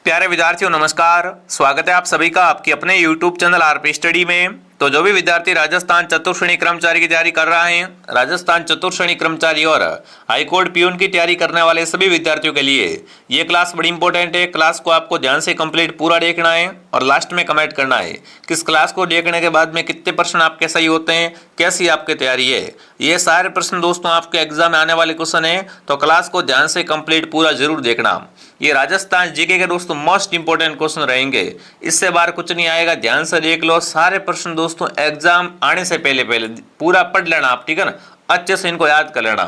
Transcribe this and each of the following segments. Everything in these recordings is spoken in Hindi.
प्यारे विद्यार्थियों नमस्कार। स्वागत है आप सभी का आपके अपने YouTube चैनल आरपी स्टडी में। तो जो भी विद्यार्थी राजस्थान चतुर्थ कर्मचारी की तैयारी कर रहे हैं, राजस्थान चतुर्थ कर्मचारी और हाईकोर्ट पीओन की तैयारी करने वाले सभी विद्यार्थियों के लिए ये क्लास बड़ी इंपॉर्टेंट है। क्लास को आपको ध्यान से कंप्लीट पूरा देखना है और लास्ट में कमेंट करना है किस क्लास को देखने के बाद में कितने प्रश्न आपके सही होते हैं, कैसी आपकी तैयारी है। ये सारे प्रश्न दोस्तों आपके एग्जाम में आने वाले क्वेश्चन है, तो क्लास को ध्यान से कंप्लीट पूरा जरूर देखना। ये राजस्थान जीके के दोस्तों मोस्ट इंपोर्टेंट क्वेश्चन रहेंगे, इससे बाहर कुछ नहीं आएगा। ध्यान से देख लो सारे प्रश्न दोस्तों, एग्जाम आने से पहले पहले पूरा पढ़ लेना आप, ठीक है ना, अच्छे से इनको याद कर लेना।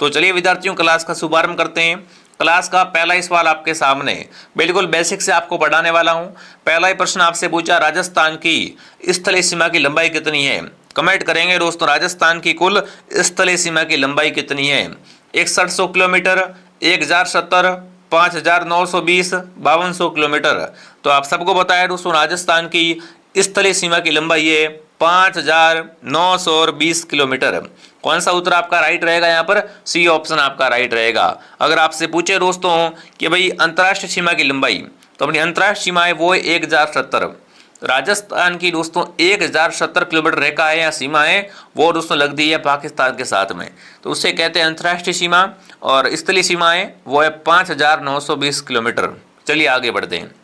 तो चलिए विद्यार्थियों क्लास का शुभारंभ करते हैं। क्लास का पहला ही सवाल आपके सामने बिल्कुल बेसिक से आपको पढ़ाने वाला हूं। पहला ही प्रश्न आपसे पूछा, राजस्थान की स्थलीय सीमा की लंबाई कितनी है। कमेंट करेंगे दोस्तों, राजस्थान की कुल स्थलीय सीमा की लंबाई कितनी है। 6100 किलोमीटर, 1070, 5920, 5200 किलोमीटर। तो आप सबको बताया दोस्तों राजस्थान की स्थलीय सीमा की लंबाई है 5920 किलोमीटर। कौन सा उत्तर आपका राइट रहेगा? यहाँ पर सी ऑप्शन आपका राइट रहेगा। अगर आपसे पूछे दोस्तों कि भाई अंतर्राष्ट्रीय सीमा की लंबाई, तो अपनी अंतर्राष्ट्रीय सीमा है वो 1070। राजस्थान की दोस्तों 1070 किलोमीटर रेखा है या सीमा है, वो दोस्तों लग दी है पाकिस्तान के साथ में, तो उससे कहते हैं अंतर्राष्ट्रीय सीमा। और स्थलीय सीमा है वो है 5920 किलोमीटर। चलिए आगे बढ़ते हैं।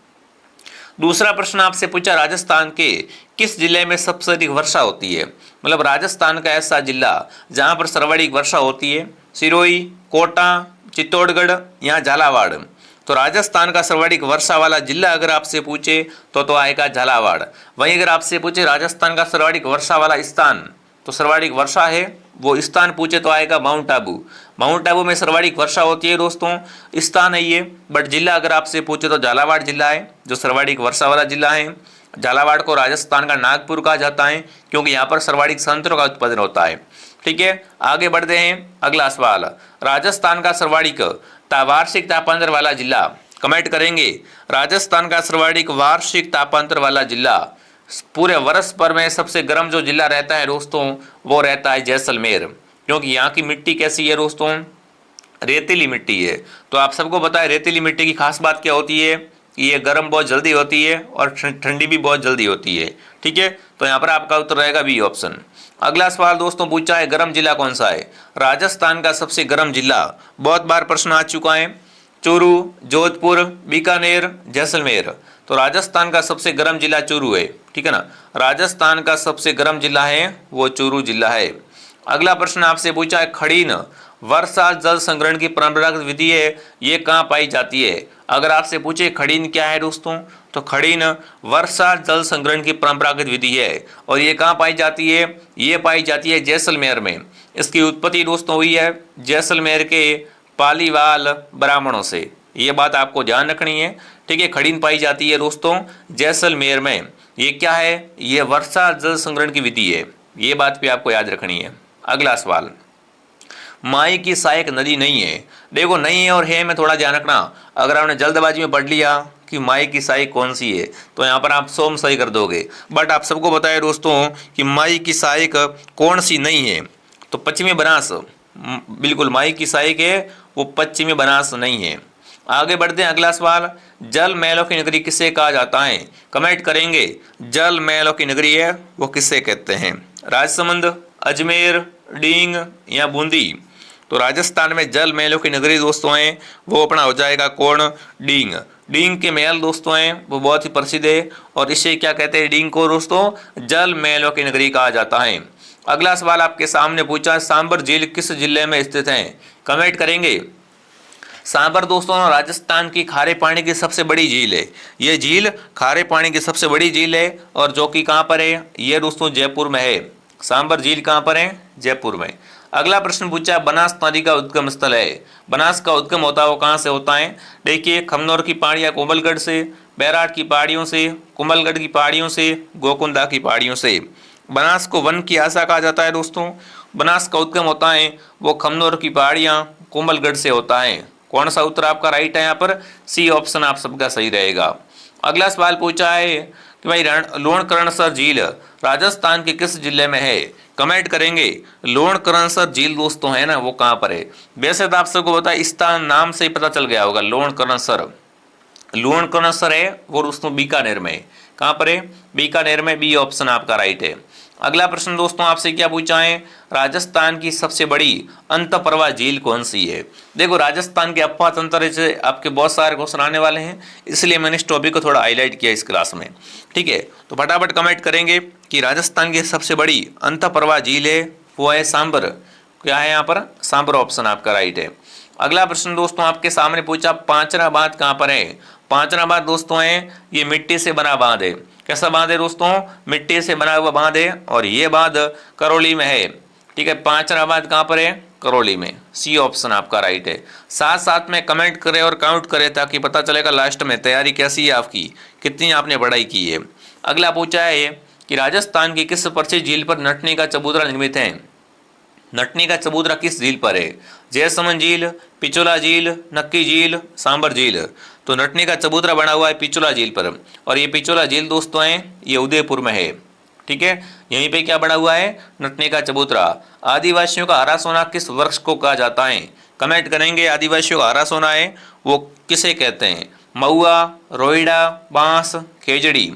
दूसरा प्रश्न आपसे पूछा, राजस्थान के किस जिले में सबसे अधिक वर्षा होती है। मतलब राजस्थान का ऐसा जिला जहां पर सर्वाधिक वर्षा होती है। सिरोही, कोटा, चित्तौड़गढ़ या झालावाड़। तो राजस्थान का सर्वाधिक वर्षा वाला जिला अगर आपसे पूछे तो आएगा झालावाड़। वहीं अगर आपसे पूछे राजस्थान का सर्वाधिक वर्षा वाला स्थान, तो सर्वाधिक वर्षा है वो स्थान पूछे तो आएगा माउंट आबू। माउंट आबू में सर्वाधिक वर्षा होती है दोस्तों, स्थान है ये। बट जिला अगर आपसे पूछे तो झालावाड़ जिला है जो सर्वाधिक वर्षा वाला जिला है। झालावाड़ को राजस्थान का नागपुर कहा जाता है क्योंकि यहाँ पर सर्वाधिक संतरों का उत्पादन होता है। ठीक है, आगे बढ़ते हैं। अगला सवाल, राजस्थान का सर्वाधिक वार्षिक तापांतर वाला जिला। कमेंट करेंगे राजस्थान का सर्वाधिक वार्षिक तापांतर वाला जिला। पूरे वर्ष भर में सबसे गर्म जो जिला रहता है दोस्तों वो रहता है जैसलमेर, क्योंकि यहाँ की मिट्टी कैसी है दोस्तों, रेतीली मिट्टी है। तो आप सबको पता है रेतीली मिट्टी की खास बात क्या होती है कि ये गर्म बहुत जल्दी होती है और ठंडी भी बहुत जल्दी होती है। ठीक है, तो यहाँ पर आपका उत्तर रहेगा बी ऑप्शन। अगला सवाल दोस्तों पूछा है, गर्म जिला कौन सा है। राजस्थान का सबसे गर्म जिला, बहुत बार प्रश्न आ चुका है, चूरू, जोधपुर, बीकानेर, जैसलमेर। तो राजस्थान का सबसे गर्म जिला चूरू है। ठीक है ना, राजस्थान का सबसे गर्म जिला है वो चूरू जिला है। अगला प्रश्न आपसे पूछा है, खड़ीन वर्षा जल संग्रहण की परंपरागत विधि है, ये कहाँ पाई जाती है। अगर आपसे पूछे खड़ीन क्या है दोस्तों, तो खड़ीन वर्षा जल संग्रहण की परंपरागत विधि है और ये कहाँ पाई जाती है, ये पाई जाती है जैसलमेर में। इसकी उत्पत्ति दोस्तों हुई है जैसलमेर के पालीवाल ब्राह्मणों से, ये बात आपको ध्यान रखनी है। ठीक है, खड़ीन पाई जाती है दोस्तों जैसलमेर में। ये क्या है, ये वर्षा जल संग्रहण की विधि है, ये बात भी आपको याद रखनी है। अगला सवाल, माई की सहायक नदी नहीं है। देखो नहीं है और है में थोड़ा ध्यान रखना। अगर आपने जल्दबाजी में पढ़ लिया कि माई की सहायक कौन सी है तो यहाँ पर आप सोम सही कर दोगे। बट आप सबको बताया दोस्तों कि माई की सहायक कौन सी नहीं है, तो पश्चिमी बनास बिल्कुल माई की सहायक है, वो पश्चिमी बनास नहीं है। आगे बढ़ते हैं। अगला सवाल, जल महलों की नगरी किसे कहा जाता है। कमेंट करेंगे जल महलों की नगरी है वो किसे कहते हैं। राजसमंद, अजमेर, डींग या बूंदी। तो राजस्थान में जल महलों की नगरी दोस्तों हैं वो अपना हो जाएगा कौन, डींग। डींग के महल दोस्तों हैं वो बहुत ही प्रसिद्ध है और इसे क्या कहते हैं, डींग को दोस्तों जल महलों की नगरी कहा जाता है। अगला सवाल आपके सामने पूछा, सांबर झील किस जिले में स्थित है। कमेंट करेंगे सांबर दोस्तों राजस्थान की खारे पानी की सबसे बड़ी झील है। ये झील खारे पानी की सबसे बड़ी झील है और जो कि कहाँ पर है, ये दोस्तों जयपुर में है। सांबर झील कहाँ पर है, जयपुर में। अगला प्रश्न पूछा, बनास नदी का उद्गम स्थल है। बनास का उद्गम होता है वो कहाँ से होता है। देखिए, खमनौर की पहाड़ियाँ कोमलगढ़ से, बैराट की पहाड़ियों से, कुंभलगढ़ की पहाड़ियों से, गोकुंदा की पहाड़ियों से। बनास को वन की आशा कहा जाता है दोस्तों। बनास का उद्गम होता है वो खमनौर की पहाड़ियाँ कोमलगढ़ से होता है। कौन सा उत्तर आपका राइट है, यहाँ पर सी ऑप्शन आप सबका सही रहेगा। अगला सवाल पूछा है कि भाई लोणकरणसर झील राजस्थान के किस जिले में है। कमेंट करेंगे लोणकरणसर झील दोस्तों है ना वो कहाँ पर है। वैसे तो आप सबको पता है, इस नाम से ही पता चल गया होगा लोणकरणसर। लूणकरणसर है वो दोस्तों बीकानेर में है। कहाँ पर है? बीकानेर में। बी ऑप्शन आपका राइट है। अगला प्रश्न दोस्तों आपसे क्या पूछा है? राजस्थान की सबसे बड़ी अंतःप्रवाह झील कौन सी है? देखो राजस्थान के अपवाह तंत्र से आपके बहुत सारे क्वेश्चन आने वाले हैं, इसलिए मैंने इस टॉपिक को थोड़ा हाईलाइट किया इस क्लास में। ठीक है, तो फटाफट कमेंट करेंगे कि राजस्थान की सबसे बड़ी अंतःप्रवाह झील है वो है सांबर। क्या है यहाँ पर? सांबर ऑप्शन आपका राइट है। अगला प्रश्न दोस्तों आपके सामने पूछा पांचरा बांध कहाँ पर है? पांचरा बांध दोस्तों है ये मिट्टी से बना बांध है। कैसा बांध है दोस्तों? मिट्टी से बना हुआ बांध है और ये बांध करौली में है। ठीक है, पांचरा बांध कहाँ पर है? करौली में। सी ऑप्शन आपका राइट है। साथ साथ में कमेंट करें और काउंट करें ताकि पता चलेगा लास्ट में तैयारी कैसी है आपकी, कितनी आपने पढ़ाई की है। अगला पूछा है कि राजस्थान की किस प्रसिद्ध झील पर नटनी का चबूतरा निर्मित है? नटनी का चबूतरा किस झील पर है? जयसमंद झील, पिचोला झील, नक्की झील, सांबर झील। तो नटनी का चबूतरा बना हुआ है पिचोला झील पर, और ये पिचोला झील दोस्तों है ये उदयपुर में है। ठीक है, यहीं पे क्या बना हुआ है? नटनी का चबूतरा। आदिवासियों का हरा सोना किस वृक्ष को कहा जाता है? कमेंट करेंगे आदिवासियों का हरा सोना है वो किसे कहते हैं? महुआ, रोइडा, बांस, खेजड़ी।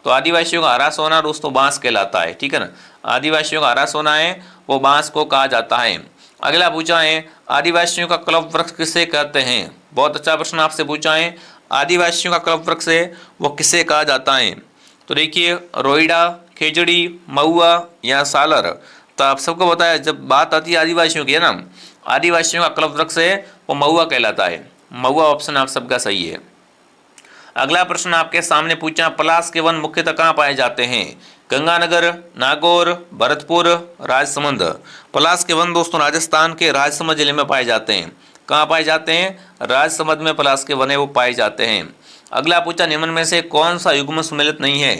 तो आदिवासियों का हरा सोना दोस्तों बांस कहलाता है। ठीक है ना, आदिवासियों का हरा सोना है वो बांस को कहा जाता है। अगला पूछा है आदिवासियों का कल्प वृक्ष किसे कहते हैं? बहुत अच्छा प्रश्न आपसे पूछा है। आदिवासियों का कल्प वृक्ष है वो किसे कहा जाता है? तो देखिए रोइडा, खेजड़ी, महुआ या सालर। तो आप सबको बताया जब बात आती है आदिवासियों की है ना, आदिवासियों का कल्प वृक्ष है वो महुआ कहलाता है। महुआ ऑप्शन आप सबका सही है। अगला प्रश्न आपके सामने पूछा पलाश के वन मुख्यतः कहाँ पाए जाते हैं? गंगानगर, नागौर, भरतपुर, राजसमंद। पलाश के वन दोस्तों राजस्थान के राजसमंद जिले में पाए जाते हैं। कहाँ पाए जाते हैं? राजसमंद में पलाश के वन है वो पाए जाते हैं। अगला पूछा निम्न में से कौन सा युग्म सम्मिलित नहीं है?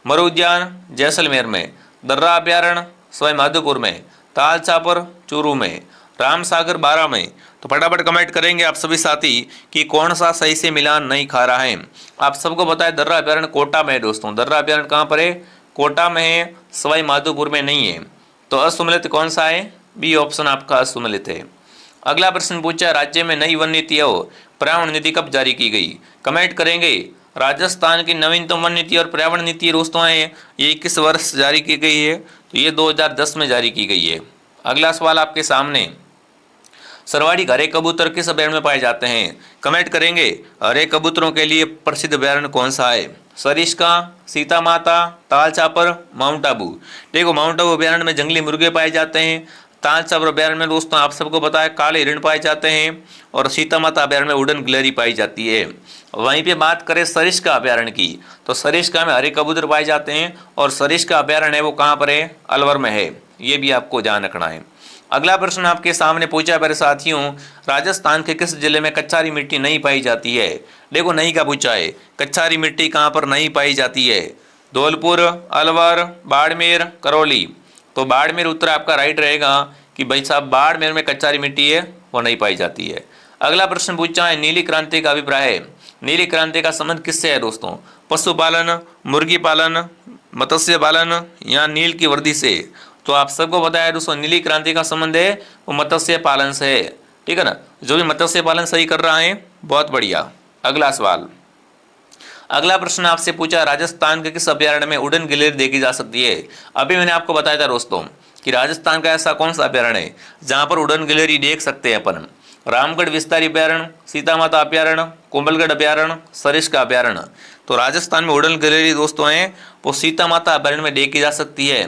मरु उद्यान जैसलमेर में, दर्रा अभ्यारण्य सवाई माधोपुर में, ताल छापर चूरू में, राम सागर बारा में। तो फटाफट कमेंट करेंगे आप सभी साथी कि कौन सा सही से मिलान नहीं खा रहा है। आप सबको बताया दर्रा अभ्यारण्य कोटा में है दोस्तों। दर्रा अभ्यारण्य कहाँ पर है? कोटा में है, सवाई माधोपुर में नहीं है। तो असुमेलित कौन सा है? बी ऑप्शन आपका असुमेलित है। अगला प्रश्न पूछा राज्य में नई वन नीति और पर्यावरण नीति कब जारी की गई? कमेंट करेंगे राजस्थान की नवीनतम वन नीति और पर्यावरण नीति दोस्तों है ये किस वर्ष जारी की गई है? तो ये 2010 में जारी की गई है। अगला सवाल आपके सामने सर्वाधिक हरे कबूतर किस अभयारण्य में पाए जाते हैं? कमेंट करेंगे हरे कबूतरों के लिए प्रसिद्ध अभयारण्य कौन सा है? सरिस्का, सीता माता, ताल छापर, माउंट आबू। देखो माउंट आबू अभयारण्य में जंगली मुर्गे पाए जाते हैं। ताल छापर अभयारण्य में दोस्तों आप सबको पता है काले हिरण पाए जाते हैं, और सीता माता अभयारण्य में वुडन गिलहरी पाई जाती है। वहीं पे बात करें सरिस्का अभयारण्य की, तो सरिस्का में हरे कबूतर पाए जाते हैं, और सरिस्का अभयारण्य है वो कहाँ पर है? अलवर में है। ये भी आपको ध्यान रखना है। अगला प्रश्न आपके सामने पूछा मेरे साथियों राजस्थान के किस जिले में कच्चारी मिट्टी नहीं पाई जाती है? देखो नहीं का पूछा है, कच्चारी मिट्टी कहाँ पर नहीं पाई जाती है? धौलपुर, अलवर, बाड़मेर, करौली। तो बाड़मेर उत्तर आपका राइट रहेगा कि भाई साहब बाड़मेर में कच्चारी मिट्टी है वो नहीं पाई जाती है। अगला प्रश्न पूछा है नीली क्रांति का अभिप्राय है। नीली क्रांति का संबंध किससे है दोस्तों? पशुपालन, मुर्गी पालन, मत्स्य पालन या नील की वृद्धि से। तो आप सबको बताया दोस्तों नीली क्रांति का संबंध है वो मत्स्य पालन से है। ठीक है ना, जो भी मत्स्य पालन सही कर रहा है बहुत बढ़िया। अगला सवाल, अगला प्रश्न आपसे पूछा राजस्थान के किस अभयारण्य में उड़न गिलहरी देखी जा सकती है? अभी मैंने आपको बताया था दोस्तों कि राजस्थान का ऐसा कौन सा अभयारण्य है जहां पर उड़न गिलहरी देख सकते हैं अपन? रामगढ़ विस्तारी अभयारण्य, सीता माता अभयारण्य, कोंबलगढ़ अभयारण्य, सरिस्का अभयारण्य। तो राजस्थान में उड़न गिलहरी दोस्तों हैं वो सीता माता अभयारण्य में देखी जा सकती है।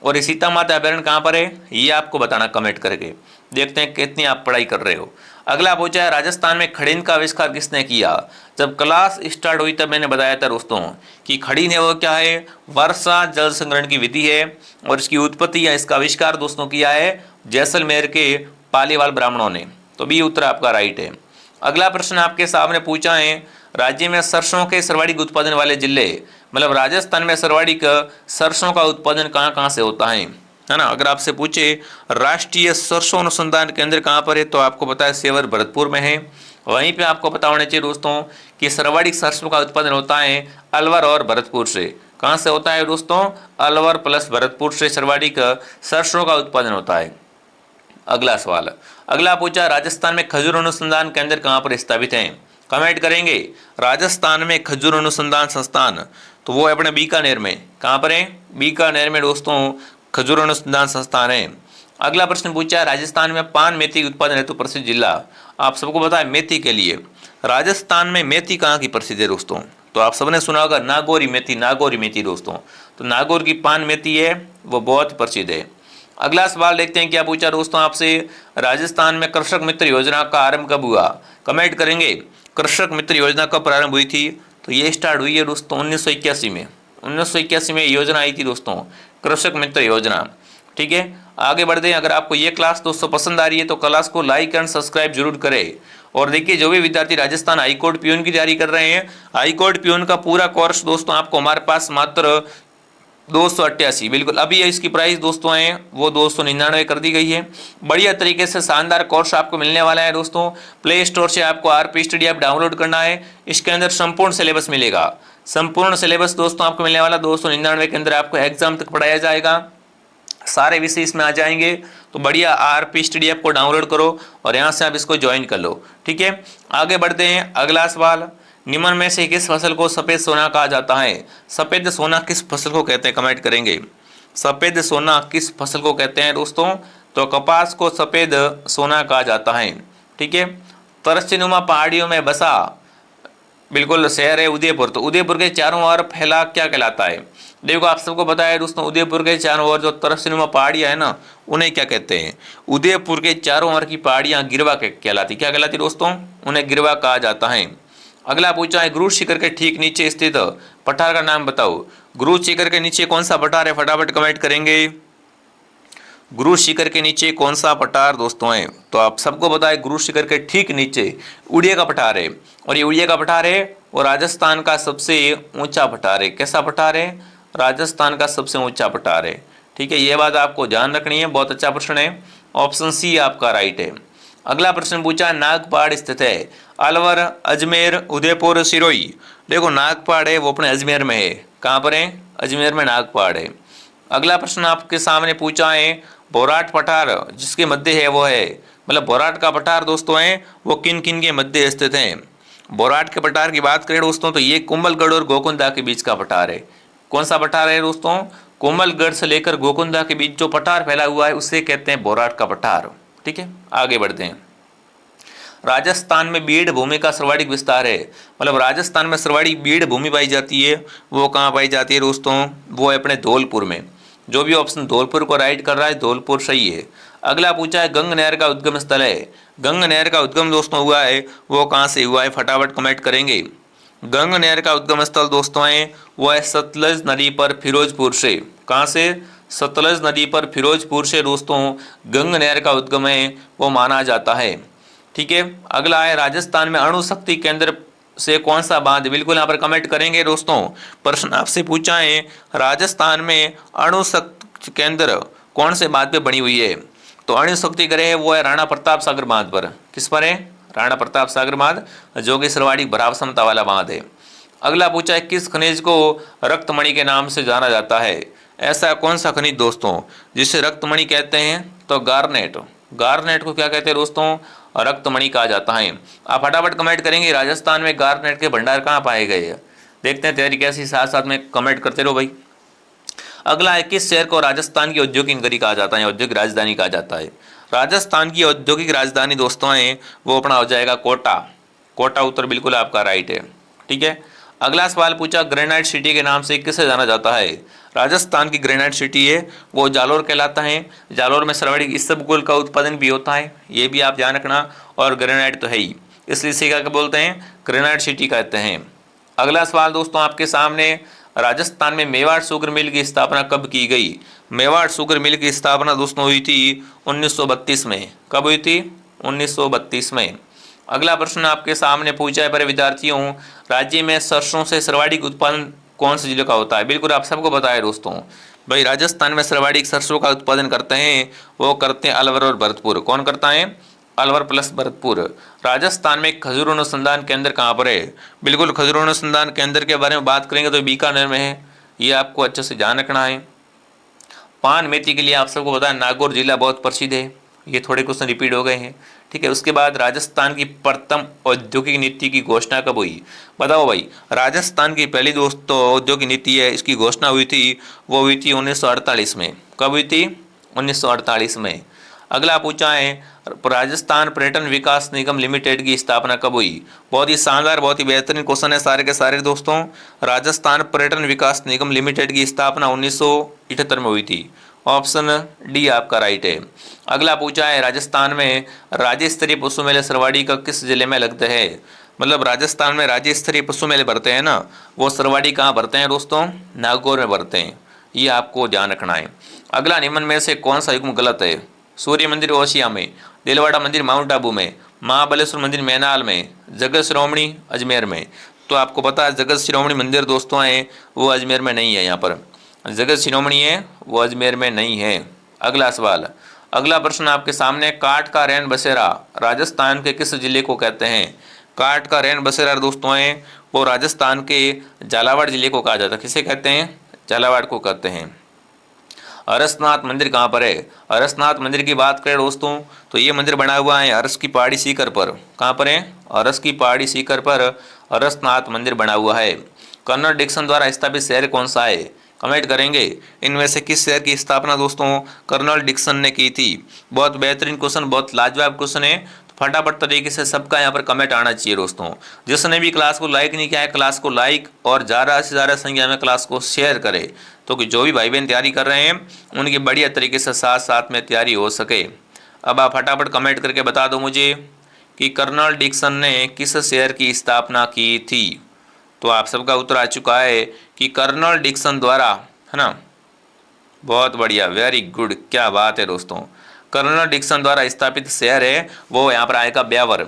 और ये सीता माता अभयारण्य कहाँ पर है ये आपको बताना कमेंट करके। देखते हैं कितनी आप पढ़ाई कर रहे हो। अगला पूछा है राजस्थान में खड़ीन का आविष्कार किसने किया? जब क्लास स्टार्ट हुई तब मैंने बताया था दोस्तों कि खड़ीन है वो क्या है? वर्षा जल संग्रहण की विधि है, और इसकी उत्पत्ति या इसका आविष्कार दोस्तों किया है जैसलमेर के पालीवाल ब्राह्मणों ने। तो बी उत्तर आपका राइट है। अगला प्रश्न आपके सामने पूछा है राज्य में सरसों के सर्वाधिक उत्पादन वाले जिले, मतलब राजस्थान में सर्वाधिक सरसों का उत्पादन कहाँ कहाँ से होता है ना? अगर आपसे पूछे राष्ट्रीय सरसों अनुसंधान केंद्र कहाँ पर है तो आपको पता है सेवर भरतपुर में है। वहीं पे आपको पता होना चाहिए दोस्तों कि सर्वाधिक सरसों का उत्पादन होता है अलवर और भरतपुर से। कहाँ से होता है दोस्तों? अलवर प्लस भरतपुर से सर्वाधिक सरसों का उत्पादन होता है। अगला सवाल, अगला पूछा राजस्थान में खजूर अनुसंधान केंद्र कहाँ पर स्थापित है? कमेंट करेंगे राजस्थान में खजूर अनुसंधान संस्थान, तो वो अपने बीकानेर में, कहाँ पर है, बीकानेर में दोस्तों खजूर अनुसंधान संस्थान है। अगला प्रश्न पूछा है राजस्थान में पान मेथी उत्पादन हेतु प्रसिद्ध जिला। आप सबको पता है मेथी के लिए राजस्थान में मेथी कहाँ की प्रसिद्ध है दोस्तों, तो आप सबने सुना होगा नागौरी मेथी, नागौरी मेथी दोस्तों, तो नागौर की पान मेथी है वो बहुत प्रसिद्ध है। अगला सवाल देखते हैं क्या पूछा दोस्तों आपसे, राजस्थान में कृषक मित्र योजना का आरंभ कब हुआ। कमेंट करेंगे कृषक मित्र योजना कब प्रारंभ हुई थी, तो ये स्टार्ट हुई है दोस्तों 1981 में। 1981 में योजना आई थी दोस्तों कृषक मित्र योजना। ठीक है, आगे बढ़ते हैं। अगर आपको ये क्लास दोस्तों पसंद आ रही है तो क्लास को लाइक एंड सब्सक्राइब जरूर करें। और देखिए जो भी विद्यार्थी राजस्थान हाईकोर्ट प्यून की तैयारी कर रहे हैं, हाईकोर्ट प्यून का पूरा कोर्स दोस्तों आपको हमारे पास मात्र 288, बिल्कुल अभी इसकी प्राइस दोस्तों है वो 299 कर दी गई है। बढ़िया तरीके से शानदार कोर्स आपको मिलने वाला है दोस्तों। प्ले स्टोर से आपको आरपी स्टडी ऐप डाउनलोड करना है, इसके अंदर संपूर्ण सिलेबस मिलेगा। संपूर्ण सिलेबस दोस्तों आपको मिलने वाला 299 के अंदर आपको एग्जाम तक पढ़ाया जाएगा, सारे विषय इसमें आ जाएंगे। तो बढ़िया आरपी स्टडी ऐप को डाउनलोड करो और यहाँ से आप इसको ज्वाइन कर लो। ठीक है, आगे बढ़ते हैं। अगला सवाल, निम्न में से किस फसल को सफेद सोना कहा जाता है। सफेद सोना किस फसल को कहते हैं, कमेंट करेंगे। सफेद सोना किस फसल को कहते हैं दोस्तों, तो कपास को सफेद सोना कहा जाता है। ठीक है, तरस्सीनुमा पहाड़ियों में बसा बिल्कुल शहर है उदयपुर, तो उदयपुर के चारों ओर फैला क्या कहलाता है। देखो आप सबको पता है दोस्तों उदयपुर के चारों ओर जो तरस्सीनुमा पहाड़ियां है ना उन्हें क्या कहते हैं, उदयपुर के चारों ओर की पहाड़ियां गिरवा कहलाती, क्या कहलाती दोस्तों, उन्हें गिरवा कहा जाता है। अगला पूछा है गुरु शिखर के ठीक नीचे स्थित पठार का नाम बताओ। गुरु शिखर के नीचे कौन सा पठार है, फटाफट कमेंट करेंगे। गुरु शिखर के नीचे कौन सा पठार दोस्तों है, तो आप सबको पता है गुरु शिखर के ठीक नीचे उड़िया का पठार है, और ये उड़िया का पठार है और राजस्थान का सबसे ऊंचा पठार है। कैसा पठार है, राजस्थान का सबसे ऊंचा पठार है। ठीक है, ये बात आपको ध्यान रखनी है, बहुत अच्छा प्रश्न है, ऑप्शन सी आपका राइट है। अगला प्रश्न पूछा नागपाड़ स्थित है, अलवर, अजमेर, उदयपुर, सिरोही। देखो नागपाड़ है वो अपने अजमेर में है, कहाँ पर है, अजमेर में नागपाड़ है। अगला प्रश्न आपके सामने पूछा है बोराट पठार जिसके मध्य है वो है, मतलब बोराट का पठार दोस्तों है वो किन किन के मध्य स्थित है। बोराट के पठार की बात करें दोस्तों तो ये कुंभलगढ़ और गोकुंदा के बीच का पठार है। कौन सा पठार है दोस्तों, कुंभलगढ़ से लेकर गोकुंदा के बीच जो पठार फैला हुआ है उसे कहते हैं बोराट का पठार। ठीक है, आगे बढ़ते हैं। राजस्थान में बीड़ भूमि का सर्वाधिक विस्तार है, मतलब राजस्थान में सर्वाधिक बीड़ भूमि पाई जाती है, वो कहाँ पाई जाती है दोस्तों, वो है अपने धौलपुर में। जो भी ऑप्शन धौलपुर को राइट कर रहा है धौलपुर सही है। अगला पूछा है गंग नहर का उद्गम स्थल है। गंग नहर का उद्गम दोस्तों हुआ है वो कहाँ से हुआ है, फटाफट कमेंट करेंगे। गंग नहर का उद्गम स्थल दोस्तों है वो है सतलज नदी पर फिरोजपुर से। कहाँ से, सतलज नदी पर फिरोजपुर से दोस्तों गंग नहर का उद्गम है वो माना जाता है। ठीक है, अगला है राजस्थान में अणु शक्ति केंद्र से कौन सा बांध, बिल्कुल यहाँ पर कमेंट करेंगे दोस्तों। प्रश्न आपसे पूछा है राजस्थान में अणु शक्ति केंद्र कौन से बांध पे बनी हुई है, तो अणु शक्ति गृह है वो है राणा प्रताप सागर बांध पर। किस पर है, राणा प्रताप सागर बांध, जो कि सर्वाधिक भराव क्षमता वाला बांध है। अगला पूछा है किस खनिज को रक्तमणि के नाम से जाना जाता है। ऐसा कौन सा खनिज दोस्तों जिसे रक्तमणि कहते हैं, तो गार्नेट। गार्नेट को क्या कहते हैं दोस्तों, रक्तमणि कहा जाता है। आप फटाफट कमेंट करेंगे राजस्थान में गार्नेट के भंडार कहाँ पाए गए हैं। देखते हैं तैयारी कैसी, साथ साथ में कमेंट करते रहो भाई। अगला है किस शहर को राजस्थान की औद्योगिक नगरी कहा जाता है, औद्योगिक राजधानी कहा जाता है। राजस्थान की औद्योगिक राजधानी दोस्तों है वो अपना हो जाएगा कोटा। कोटा उत्तर बिल्कुल आपका राइट है। ठीक है, अगला सवाल पूछा ग्रेनाइट सिटी के नाम से किसे जाना जाता है। राजस्थान की ग्रेनाइट सिटी है वो जालोर कहलाता है। जालोर में सर्वाधिक इसबगोल का उत्पादन भी होता है, ये भी आप ध्यान रखना, और ग्रेनाइट तो है ही, इसलिए इसे क्या बोलते हैं, ग्रेनाइट सिटी कहते हैं। अगला सवाल दोस्तों आपके सामने, राजस्थान में मेवाड़ शुगर मिल की स्थापना कब की गई। मेवाड़ शुगर मिल की स्थापना दोस्तों हुई थी 1932 में। कब हुई थी, 1932 में। अगला प्रश्न आपके सामने पूछा है पर विद्यार्थियों, राज्य में सरसों से सर्वाधिक उत्पादन कौन से जिले का होता है। बिल्कुल आप सबको पता है दोस्तों, भाई राजस्थान में सर्वाधिक सरसों का उत्पादन करते हैं वो करते हैं अलवर और भरतपुर। कौन करता है, अलवर प्लस भरतपुर। राजस्थान में खजूर अनुसंधान केंद्र कहाँ पर है। बिल्कुल खजूर अनुसंधान केंद्र के बारे में बात करेंगे तो बीकानेर में है, ये आपको अच्छे से ध्यान रखना है। पान मेथी के लिए आप सबको पता है नागौर जिला बहुत प्रसिद्ध है, ये थोड़े क्वेश्चन रिपीट हो गए हैं। ठीक ठीक है। उसके बाद राजस्थान की प्रथम औद्योगिक नीति की घोषणा कब हुई? बताओ भाई, राजस्थान की पहली दोस्तों औद्योगिक नीति है, इसकी घोषणा हुई थी, वो हुई थी 1948 में। कब हुई थी? 1948 में। अगला पूछा है, राजस्थान पर्यटन विकास निगम लिमिटेड की स्थापना कब हुई? बहुत ही शानदार, बहुत ही बेहतरीन क्वेश्चन है सारे के सारे दोस्तों। राजस्थान पर्यटन विकास निगम लिमिटेड की स्थापना 1978 में हुई थी। ऑप्शन डी आपका राइट है। अगला पूछा है, राजस्थान में राज्य स्तरीय पशु मेले सरवाड़ी का किस जिले में लगते हैं? मतलब राजस्थान में राज्य स्तरीय पशु मेले भरते हैं ना, वो सरवाड़ी कहाँ भरते हैं दोस्तों? नागौर में भरते हैं। ये आपको ध्यान रखना है। अगला निम्न में से कौन सा युग्म गलत है? सूर्य मंदिर ओसिया में, दिलवाड़ा मंदिर माउंट आबू में, महाबलेश्वर मंदिर मैनाल में, जगत श्रोमणी अजमेर में। तो आपको पता है जगत श्रोमणी मंदिर दोस्तों है वो अजमेर में नहीं है। यहाँ पर जगत शिरोमणि है वो अजमेर में नहीं है। अगला सवाल, अगला प्रश्न आपके सामने, काठ का रैन बसेरा राजस्थान के किस जिले को कहते हैं? काठ का रैन बसेरा दोस्तों है वो राजस्थान के झालावाड़ जिले को कहा जाता है। किसे कहते हैं? झालावाड़ को कहते हैं। अरसनाथ मंदिर कहाँ पर है? अरसनाथ मंदिर की बात करें दोस्तों तो ये मंदिर बना हुआ है अरस की पहाड़ी सीकर पर। कहाँ पर है? अरस की पहाड़ी सीकर पर अरसनाथ मंदिर बना हुआ है। कर्नल डिक्सन द्वारा स्थापित शहर कौन सा है? कमेंट करेंगे इनमें से किस शहर की स्थापना दोस्तों कर्नल डिक्सन ने की थी? बहुत बेहतरीन क्वेश्चन, बहुत लाजवाब क्वेश्चन है। तो फटाफट तरीके से सबका यहाँ पर कमेंट आना चाहिए दोस्तों। जिसने भी क्लास को लाइक नहीं किया है, क्लास को लाइक और ज़्यादा से ज़्यादा संख्या में क्लास को शेयर करें, तो कि जो भी भाई बहन तैयारी कर रहे हैं उनकी बढ़िया तरीके से साथ साथ में तैयारी हो सके। अब आप फटाफट कमेंट करके बता दो मुझे कि कर्नल डिक्सन ने किस शहर की स्थापना की थी? तो आप सबका उत्तर आ चुका है कि कर्नल डिक्सन द्वारा, है ना। बहुत बढ़िया, वेरी गुड, क्या बात है दोस्तों। कर्नल डिक्सन द्वारा स्थापित शहर है वो यहाँ पर आएगा ब्यावर।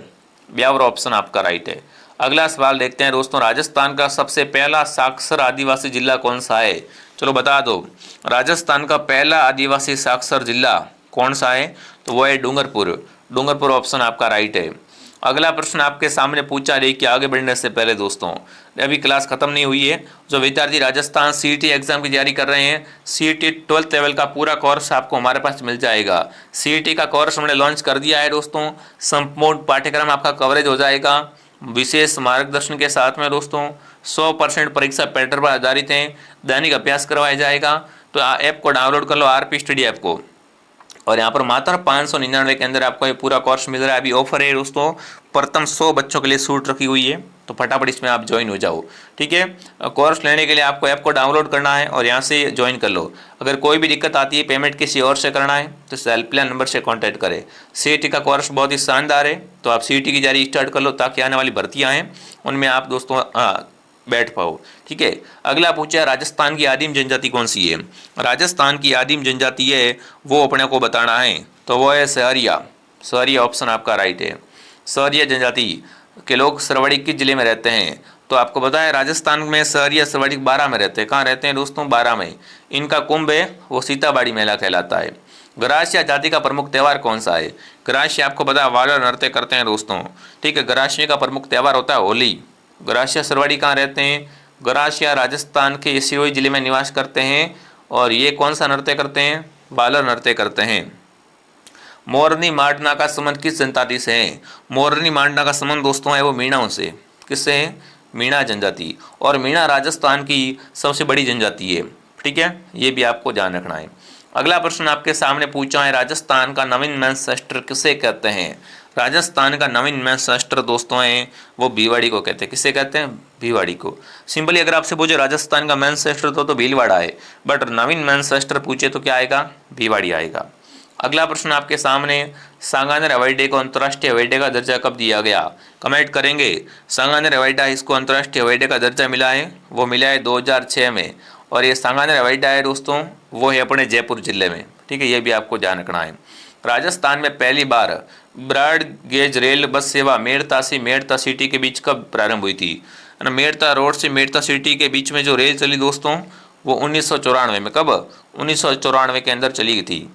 ब्यावर ऑप्शन आपका राइट है। अगला सवाल देखते हैं दोस्तों, राजस्थान का सबसे पहला साक्षर आदिवासी जिला कौन सा है? चलो बता दो, राजस्थान का पहला आदिवासी साक्षर जिला कौन सा है? तो वो है डूंगरपुर। डूंगरपुर ऑप्शन आपका राइट है। अगला प्रश्न आपके सामने पूछा है कि आगे बढ़ने से पहले दोस्तों, अभी क्लास खत्म नहीं हुई है, जो विद्यार्थी राजस्थान सीईटी एग्जाम की तैयारी कर रहे हैं, सीईटी 12th लेवल का पूरा कोर्स आपको हमारे पास मिल जाएगा। सीईटी का कोर्स हमने लॉन्च कर दिया है दोस्तों। संपूर्ण पाठ्यक्रम आपका कवरेज हो जाएगा विशेष मार्गदर्शन के साथ में दोस्तों। 100% परीक्षा पैटर्न पर आधारित है, दैनिक अभ्यास करवाया जाएगा। तो ऐप को डाउनलोड कर लो, आरपी स्टडी ऐप को, और यहाँ पर मात्र 599 के अंदर आपको ये पूरा कोर्स मिल रहा है। अभी ऑफर है दोस्तों, प्रथम 100 बच्चों के लिए छूट रखी हुई है, तो फटाफट इसमें आप ज्वाइन हो जाओ। ठीक है, कोर्स लेने के लिए आपको ऐप को डाउनलोड करना है और यहाँ से ज्वाइन कर लो। अगर कोई भी दिक्कत आती है, पेमेंट किसी और से करना है, तो इस हेल्पलाइन नंबर से कॉन्टैक्ट करें। सीईटी का कोर्स बहुत ही शानदार है, तो आप सीईटी की तैयारी स्टार्ट कर लो ताकि आने वाली भर्तियाँ हैं उनमें आप दोस्तों बैठ पाओ। ठीक है, अगला पूछा, राजस्थान की आदिम जनजाति कौन सी है? राजस्थान की आदिम जनजाति है वो अपने को बताना है, तो वो है सहरिया। सहरिया ऑप्शन आपका राइट है। सहरिया जनजाति के लोग सरवड़ी किस जिले में रहते हैं? तो आपको पता है राजस्थान में सहरिया सरवड़ी 12 में रहते हैं। कहाँ रहते हैं दोस्तों? 12 में। इनका कुंभ है वो सीताबाड़ी मेला कहलाता है। गरासिया जाति का प्रमुख त्यौहार कौन सा है? गरासिया आपको पता है वाला नृत्य करते हैं दोस्तों। ठीक है, गरासिया का प्रमुख त्यौहार होता है होली। गरासिया सरवाड़ी कहाँ रहते हैं? गरासिया राजस्थान के सिरोही जिले में निवास करते हैं, और ये कौन सा नृत्य करते हैं? वाला नृत्य करते हैं। मोरनी मांडना का संबंध किस जनजाति से है? मोरनी मांडना का संबंध दोस्तों है वो मीणाओं से। किससे है? मीणा जनजाति। और मीणा राजस्थान की सबसे बड़ी जनजाति है। ठीक है, ये भी आपको ध्यान रखना है। अगला प्रश्न आपके सामने पूछा है, राजस्थान का नवीन मैनचेस्टर किसे कहते हैं? राजस्थान का नवीन मैनचेस्टर दोस्तों है वो भिवाड़ी को कहते हैं। किसे कहते हैं? भिवाड़ी को। सिंपली अगर आपसे पूछे राजस्थान का मैनचेस्टर तो भीलवाड़ा है, बट नवीन मैनचेस्टर पूछे तो क्या आएगा? भिवाड़ी आएगा। अगला प्रश्न आपके सामने, सांगानेर हवाई अड्डे को अंतर्राष्ट्रीय हवाई अड्डे का दर्जा कब दिया गया? कमेंट करेंगे। सांगानेर हवाई अड्डा इसको अंतर्राष्ट्रीय हवाई अड्डे का दर्जा मिला है, वो मिला है 2006 में। और ये सांगानेर हवाई अड्डा है दोस्तों वो है अपने जयपुर जिले में। ठीक है, ये भी आपको ध्यान रखना है। राजस्थान में पहली बार ब्रॉड गेज रेल बस सेवा मेड़ता से मेड़ता सिटी के बीच कब प्रारंभ हुई थी? मेड़ता रोड से मेड़ता सिटी के बीच में जो रेल चली दोस्तों वो 1994 में। कब? 1994 के अंदर चली थी।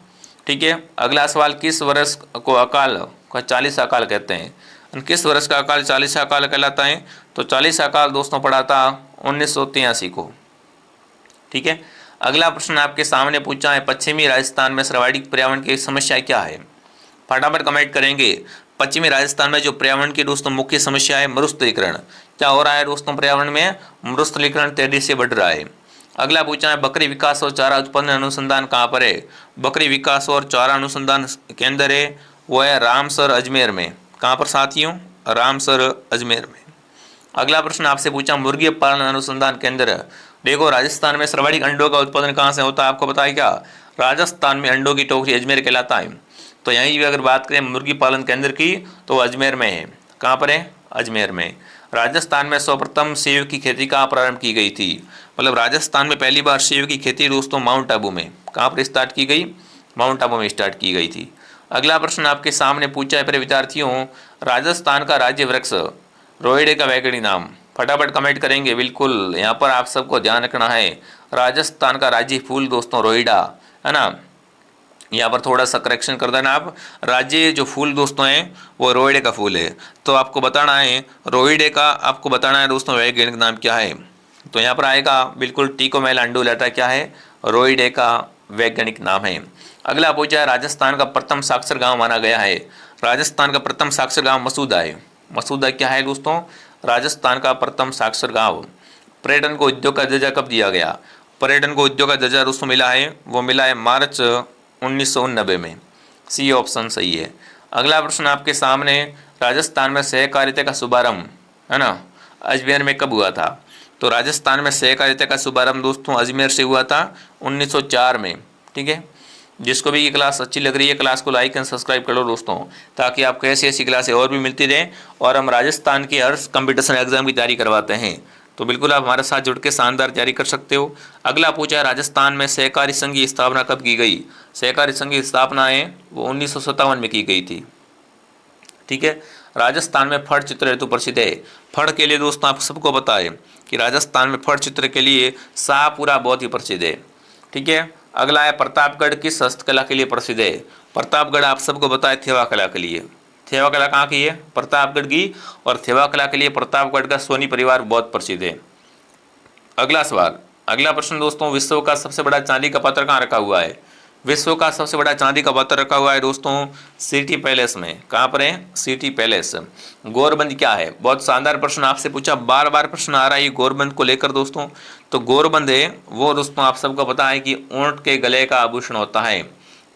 ठीक है, अगला सवाल, किस वर्ष को अकाल का 40 अकाल कहते हैं? किस वर्ष का अकाल 40 अकाल कहलाता है? तो 40 अकाल दोस्तों पड़ा था 1983 को। ठीक है, अगला प्रश्न आपके सामने पूछा है, पश्चिमी राजस्थान में सर्वाधिक पर्यावरण की समस्या क्या है? फटाफट कमेंट करेंगे। पश्चिमी राजस्थान में जो पर्यावरण की दोस्तों मुख्य समस्या है मरुस्थलीकरण। क्या हो रहा है दोस्तों, पर्यावरण में मरुस्थलीकरण तेजी से बढ़ रहा है। अगला पूछा है बकरी विकास और चारा उत्पादन अनुसंधान कहाँ पर है। बकरी विकास और चारा अनुसंधान केंद्र है वो है रामसर अजमेर में। कहाँ पर साथियों, रामसर अजमेर में। अगला प्रश्न आपसे पूछा मुर्गी पालन अनुसंधान केंद्र। देखो राजस्थान में सर्वाधिक अंडों का उत्पादन कहाँ से होता है, आपको पता है क्या, राजस्थान में अंडों की टोकरी अजमेर कहलाता है। तो यहीं भी अगर बात करें मुर्गी पालन केंद्र की तो अजमेर में है। कहाँ पर है, अजमेर में। राजस्थान में सर्वप्रथम सेब की खेती कहाँ प्रारंभ की गई थी, मतलब राजस्थान में पहली बार सेब की खेती दोस्तों माउंट आबू में। कहाँ पर स्टार्ट की गई, माउंट आबू में स्टार्ट की गई थी। अगला प्रश्न आपके सामने पूछा है प्रिय विद्यार्थियों, राजस्थान का राज्य वृक्ष रोइडे का वैज्ञानिक नाम। फटाफट कमेंट करेंगे, बिल्कुल यहाँ पर आप सबको ध्यान रखना है। राजस्थान का राज्य फूल दोस्तों रोइडा है ना, यहाँ पर थोड़ा सा करेक्शन कर देना आप। राज्य जो फूल दोस्तों हैं वो रोइडे का फूल है। तो आपको बताना है रोइडे का, आपको बताना है दोस्तों वैज्ञानिक नाम क्या है। तो यहाँ पर आएगा बिल्कुल टीकोमेला अंडुलेटा क्या है, रोइडे का वैज्ञानिक नाम है। अगला पूछा है राजस्थान का प्रथम साक्षर गांव माना गया है। राजस्थान का प्रथम साक्षर गांव मसूदा है। मसूदा क्या है दोस्तों, राजस्थान का प्रथम साक्षर गांव। पर्यटन को उद्योग का दर्जा कब दिया गया, पर्यटन को उद्योग का दर्जा दोस्तों मिला है, वो मिला है मार्च 1990 में। सी ऑप्शन सही है। अगला प्रश्न आपके सामने, राजस्थान में सहकारिता का शुभारंभ है ना अजमेर में कब हुआ था। तो राजस्थान में सहकारिता का शुभारंभ दोस्तों अजमेर से हुआ था 1904 में। ठीक है, जिसको भी ये क्लास अच्छी लग रही है क्लास को लाइक एंड सब्सक्राइब कर लो दोस्तों, ताकि आपको ऐसी ऐसी क्लासें और भी मिलती रहें। और हम राजस्थान के हर कंपटीशन एग्जाम की तैयारी करवाते हैं, तो बिल्कुल आप हमारे साथ जुड़ के शानदार तैयारी कर सकते हो। अगला पूछा है राजस्थान में सहकारी संघ की स्थापना कब की गई। सहकारी संघ की स्थापना है वो 1957 में की गई थी। ठीक है, राजस्थान में फड़ चित्र हेतु प्रसिद्ध है। फड़ के लिए दोस्तों आप सबको पता है कि राजस्थान में फड़ चित्र के लिए शाहपुरा बहुत ही प्रसिद्ध है। ठीक है, अगला है प्रतापगढ़ किस हस्तकला के लिए प्रसिद्ध है। प्रतापगढ़ आप सबको पता है थेवा कला के लिए। थेवा कला कहाँ की है, प्रतापगढ़ की। और थेवा कला के लिए प्रतापगढ़ का सोनी परिवार बहुत प्रसिद्ध है। अगला सवाल, अगला प्रश्न दोस्तों, विश्व का सबसे बड़ा चांदी का पात्र कहाँ रखा हुआ है। विश्व का सबसे बड़ा चांदी का पात्र रखा हुआ है दोस्तों सिटी पैलेस में। कहाँ पर है, सिटी पैलेस। गौरबंद क्या है, बहुत शानदार प्रश्न आपसे पूछा, बार बार प्रश्न आ रहा है गौरबंद को लेकर दोस्तों। तो गौरबंद है वो दोस्तों आप सबको पता है कि ऊंट के गले का आभूषण होता है।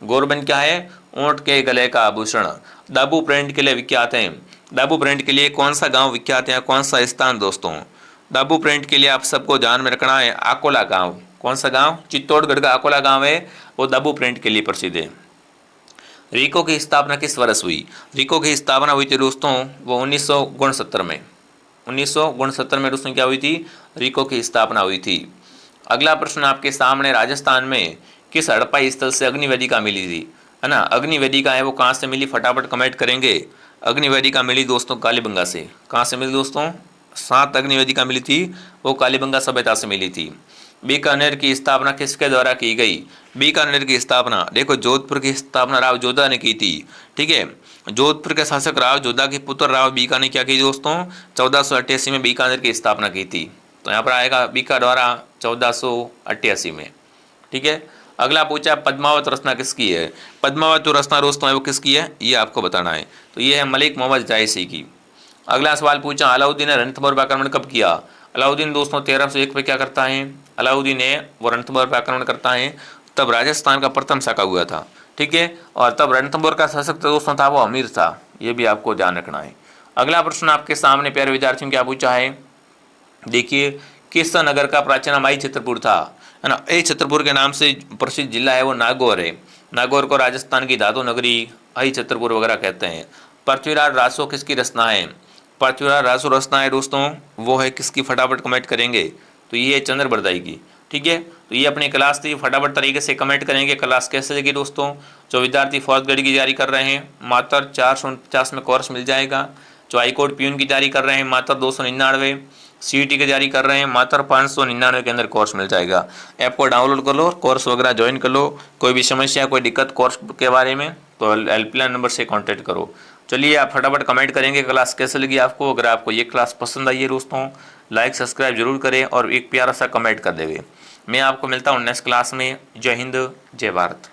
गौरबंद क्या है, ऊंट के गले का आभूषण। दाबू प्रिंट के लिए विख्यात है। दाबू प्रिंट के लिए कौन सा गाँव विख्यात है, कौन सा स्थान दोस्तों। दाबू प्रिंट के लिए आप सबको ध्यान में रखना है आकोला गाँव। कौन सा गांव, चित्तौड़गढ़ का अकोला गांव है वो दाबू प्रिंट के लिए प्रसिद्ध है। रीको की स्थापना किस वर्ष हुई। रीको की स्थापना हुई थी दोस्तों वो 1969 में। 1969 में दोस्तों क्या हुई थी, रीको की स्थापना हुई थी। अगला प्रश्न आपके सामने, राजस्थान में किस हड़प्पा स्थल से अग्निवेदिका मिली थी, है ना। अग्निवेदिका है वो कहाँ से मिली, फटाफट कमेंट करेंगे। अग्निवेदिका मिली दोस्तों कालीबंगा से। कहाँ से मिली दोस्तों, 7 अग्निवेदिका मिली थी वो कालीबंगा सभ्यता से मिली थी। बीकानेर की स्थापना किसके द्वारा की गई। बीकानेर की स्थापना देखो जोधपुर की स्थापना राव जोधा ने की थी। ठीक है, जोधपुर के शासक राव जोधा के पुत्र राव बीका ने क्या की दोस्तों 1488 में बीकानेर की स्थापना की थी। तो यहाँ पर आएगा बीका द्वारा 1488 में। ठीक है, अगला पूछा पद्मावत रचना किसकी है। पद्मावत रचना दोस्तों है वो किसकी है, ये आपको बताना है। तो ये है मलिक मोहम्मद जायसी की। अगला सवाल पूछा अलाउद्दीन ने रणथंभौर पर आक्रमण कब किया। अलाउद्दीन दोस्तों 1301 पे क्या करता है, अलाउद्दीन है वो रणथंभौर पर आक्रमण करता है। तब राजस्थान का प्रथम शाका हुआ था। ठीक है, और तब रणथंभौर का शासक दोस्तों था वो अमीर था, ये भी आपको ध्यान रखना है। अगला प्रश्न आपके सामने प्यारे विद्यार्थियों क्या पूछा है, देखिए किस नगर का प्राचीन नाम आई छतरपुर था, है ना। आई छतरपुर के नाम से प्रसिद्ध जिला है वो नागौर है। नागौर को राजस्थान की धातु नगरी आई छतरपुर वगैरह कहते हैं। पृथ्वीराज रासो किसकी रचना है। पृथ्वीराज रासो रचना है दोस्तों वो है किसकी, फटाफट कमेंट करेंगे। तो ये है चंद्र बरदाई की। ठीक है, तो ये अपनी क्लास थी, फटाफट तरीके से कमेंट करेंगे क्लास कैसे लगी दोस्तों। जो विद्यार्थी फौज ग्रेड की तैयारी कर रहे हैं मात्र 449 में कोर्स मिल जाएगा। जो हाईकोर्ट प्यून की तैयारी कर रहे हैं मात्र 299, सीईटी की तैयारी कर रहे हैं मात्र 599 के अंदर कोर्स मिल जाएगा। ऐप को डाउनलोड कर लो, कोर्स वगैरह ज्वाइन कर लो। कोई भी समस्या कोई दिक्कत कोर्स के बारे में तो हेल्पलाइन नंबर से कांटेक्ट करो। चलिए आप फटाफट कमेंट करेंगे क्लास कैसे लगी आपको। अगर आपको ये क्लास पसंद आई है दोस्तों लाइक सब्सक्राइब जरूर करें और एक प्यारा सा कमेंट कर देंगे। मैं आपको मिलता हूँ नेक्स्ट क्लास में। जय हिंद जय भारत।